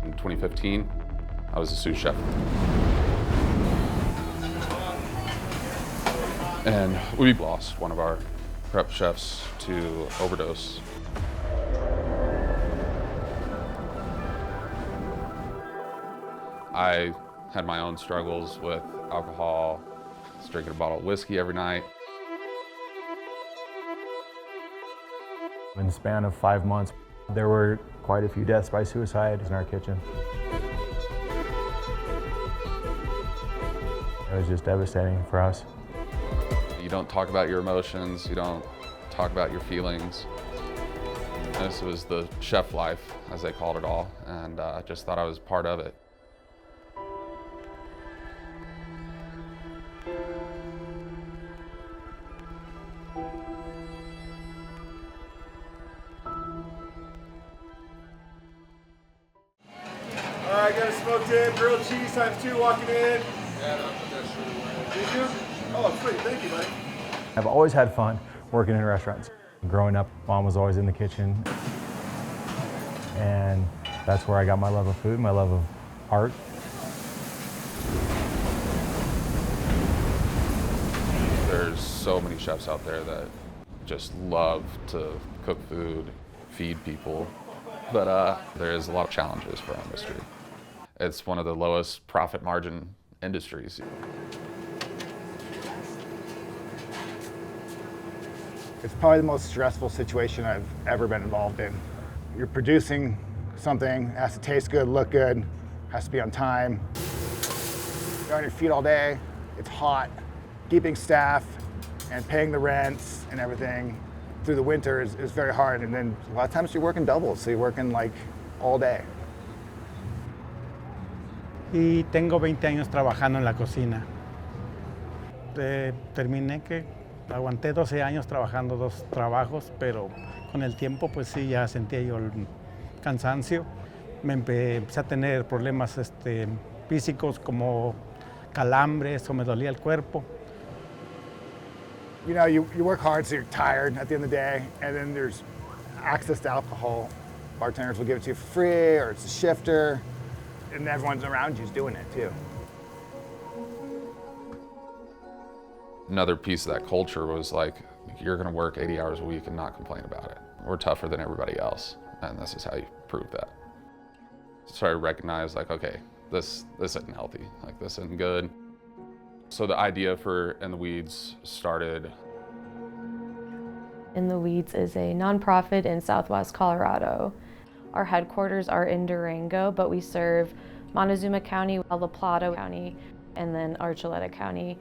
In 2015, I was a sous chef. And we lost one of our prep chefs to overdose. I had my own struggles with alcohol. I was drinking a bottle of whiskey every night. In the span of 5 months, there were quite a few deaths by suicide in our kitchen. It was just devastating for us. You don't talk about your emotions, you don't talk about your feelings. This was the chef life, as they called it all, and I just thought I was part of it. All right, got a smoked in, grilled cheese ×2 walking in. Yeah, no, that's true. Did you? Oh, sweet, thank you, buddy. I've always had fun working in restaurants. Growing up, Mom was always in the kitchen. And that's where I got my love of food, my love of art. There's so many chefs out there that just love to cook food, feed people, but there is a lot of challenges for our industry. It's one of the lowest profit margin industries. It's probably the most stressful situation I've ever been involved in. You're producing something, it has to taste good, look good, has to be on time. You're on your feet all day, it's hot. Keeping staff and paying the rents and everything through the winter is very hard. And then a lot of times you're working doubles, so you're working like all day. Y tengo 20 años trabajando en la cocina. Terminé que aguanté 12 años trabajando 2 trabajos, pero con el tiempo pues sí ya sentía yo el cansancio. Me empecé a tener problemas físicos como calambres o me dolía el cuerpo. You know, you work hard, so you're tired at the end of the day, and then there's access to alcohol. Bartenders will give it to you for free, or it's a shifter, and everyone's around you's doing it too. Another piece of that culture was like, you're gonna work 80 hours a week and not complain about it. We're tougher than everybody else, and this is how you prove that. So I recognized like, okay, this isn't healthy, like this isn't good. So the idea for In the Weeds started. In the Weeds is a nonprofit in Southwest Colorado. Our headquarters are in Durango, but we serve Montezuma County, La Plata County, and then Archuleta County.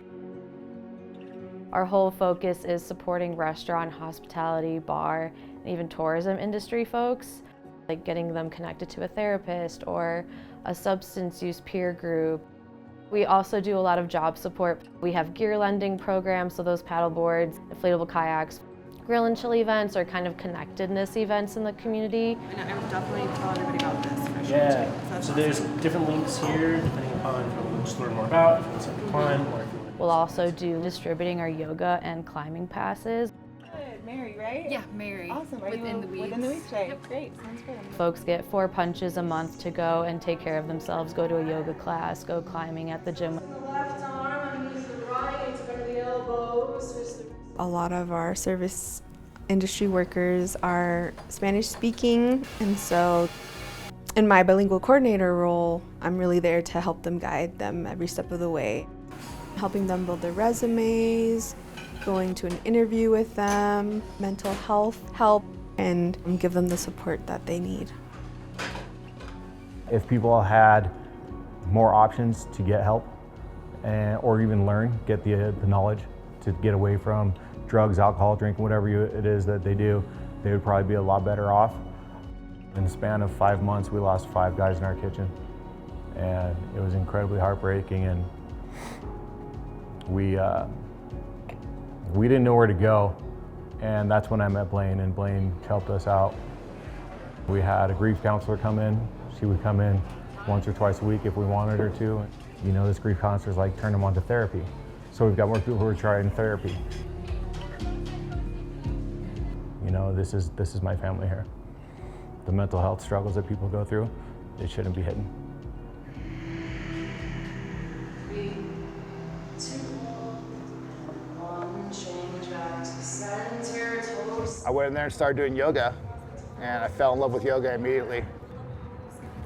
Our whole focus is supporting restaurant, hospitality, bar, and even tourism industry folks, like getting them connected to a therapist or a substance use peer group. We also do a lot of job support. We have gear lending programs, so those paddle boards, inflatable kayaks, grill and chill events, or kind of connectedness events in the community. And I would definitely tell everybody about this for sure. Yeah, so there's different links here, depending upon if you want to learn more about, if you want to climb, or if you want to... We'll also do distributing our yoga and climbing passes. Good, Mary, right? Yeah, Mary. Awesome. Are Within you the Weeds. Within the Weeds, right? Great, sounds good. Folks get 4 punches a month to go and take care of themselves, go to a yoga class, go climbing at the gym. The left arm, I'm going to use the right, it's going to be elbows. A lot of our service industry workers are Spanish speaking, and so in my bilingual coordinator role, I'm really there to help them, guide them every step of the way. Helping them build their resumes, going to an interview with them, mental health help, and give them the support that they need. If people had more options to get help or even get the knowledge to get away from drugs, alcohol, drinking, whatever it is that they do, they would probably be a lot better off. In the span of 5 months, we lost 5 guys in our kitchen, and it was incredibly heartbreaking, and we didn't know where to go, and that's when I met Blaine, and Blaine helped us out. We had a grief counselor come in. She would come in once or twice a week if we wanted her to. You know, this grief counselor's like turn them on to therapy. So we've got more people who are trying therapy. You know, this is my family here. The mental health struggles that people go through, it shouldn't be hidden. I went in there and started doing yoga, and I fell in love with yoga immediately.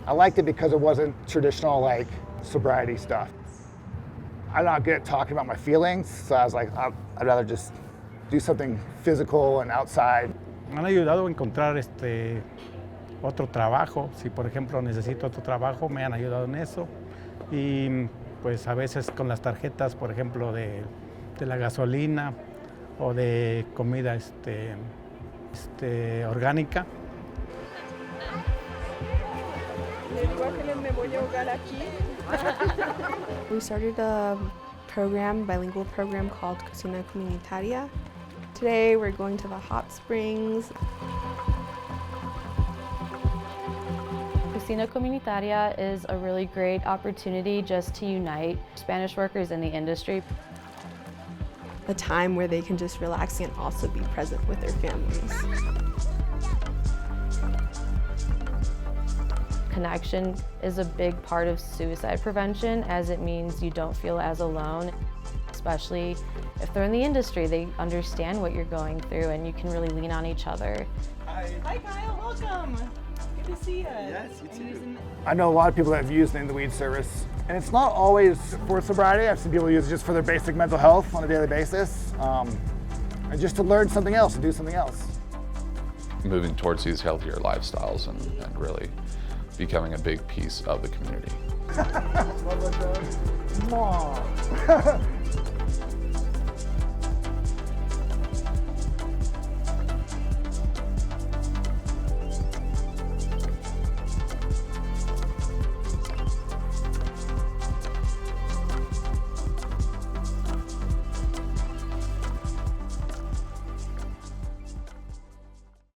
I liked it because it wasn't traditional like sobriety stuff. I'm not good at talking about my feelings, so I was like, I'd rather just do something physical and outside. Me han ayudado a encontrar otro trabajo. Si por ejemplo necesito otro trabajo, me han ayudado en eso. Y pues a veces con las tarjetas, por ejemplo, de la gasolina o de comida orgánica. We started a bilingual program called Cocina Comunitaria. Today we're going to the hot springs. Cocina Comunitaria is a really great opportunity just to unite Spanish workers in the industry. A time where they can just relax and also be present with their families. Connection is a big part of suicide prevention, as it means you don't feel as alone. Especially if they're in the industry, they understand what you're going through and you can really lean on each other. Hi Kyle, welcome. Good to see you. Yes, you too. I know a lot of people that have used the In the Weed service, and it's not always for sobriety. I've seen people use it just for their basic mental health on a daily basis, and just to learn something else, to do something else. Moving towards these healthier lifestyles and really becoming a big piece of the community. Mom.